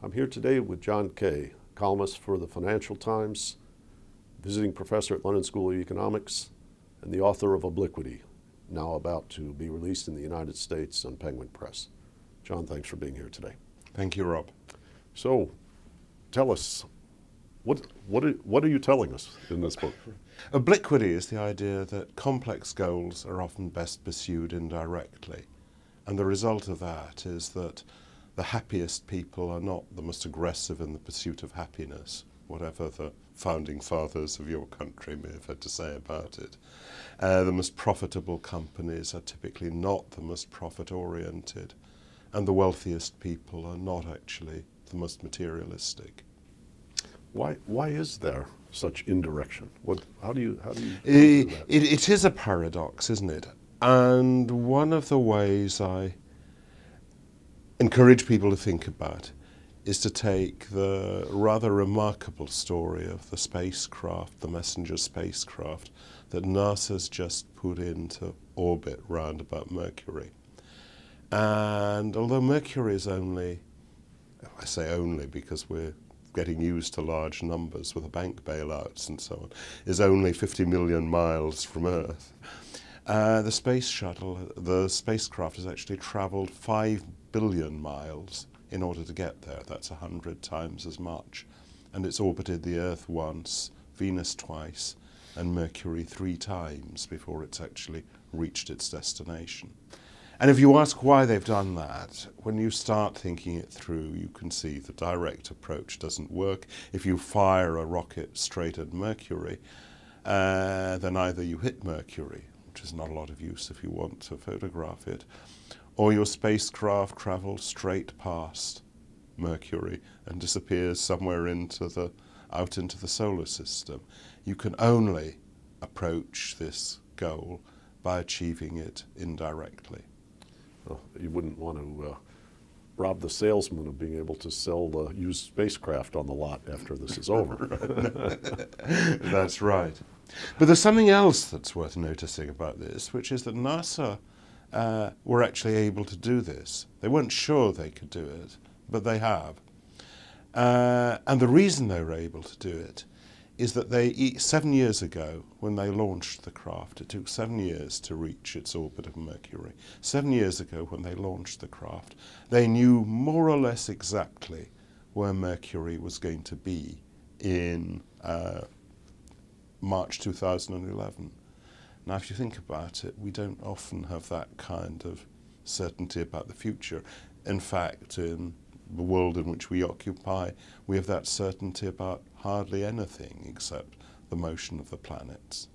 I'm here today with John Kay, columnist for the Financial Times, visiting professor at London School of Economics, and the author of Obliquity, now about to be released in the United States on Penguin Press. John, thanks for being here today. Thank you, Rob. So, tell us, what are you telling us in this book? Obliquity is the idea that complex goals are often best pursued indirectly. And the result of that is that the happiest people are not the most aggressive in the pursuit of happiness, whatever the founding fathers of your country may have had to say about it. The most profitable companies are typically not the most profit-oriented, and the wealthiest people are not actually the most materialistic. Why is there such indirection? How do you do that? It is a paradox, isn't it? And one of the ways I encourage people to think about is to take the rather remarkable story of the spacecraft, the messenger spacecraft, that NASA's just put into orbit round about Mercury. And although Mercury is only, I say only because we're getting used to large numbers with the bank bailouts and so on, is only 50 million miles from Earth, the space shuttle, the spacecraft has actually traveled 5 billion miles in order to get there. That's 100 times as much. And it's orbited the Earth once, Venus twice, and Mercury 3 times before it's actually reached its destination. And if you ask why they've done that, when you start thinking it through, you can see the direct approach doesn't work. If you fire a rocket straight at Mercury, then either you hit Mercury, which is not a lot of use if you want to photograph it, or your spacecraft travels straight past Mercury and disappears somewhere out into the solar system. You can only approach this goal by achieving it indirectly. Well, you wouldn't want to rob the salesman of being able to sell the used spacecraft on the lot after this is over. That's right. But there's something else that's worth noticing about this, which is that NASA were actually able to do this. They weren't sure they could do it, but they have. And the reason they were able to do it is that 7 years ago, when they launched the craft, it took 7 years to reach its orbit of Mercury. 7 years ago, when they launched the craft, they knew more or less exactly where Mercury was going to be in March 2011. Now, if you think about it, we don't often have that kind of certainty about the future. In fact, in the world in which we occupy, we have that certainty about hardly anything except the motion of the planets.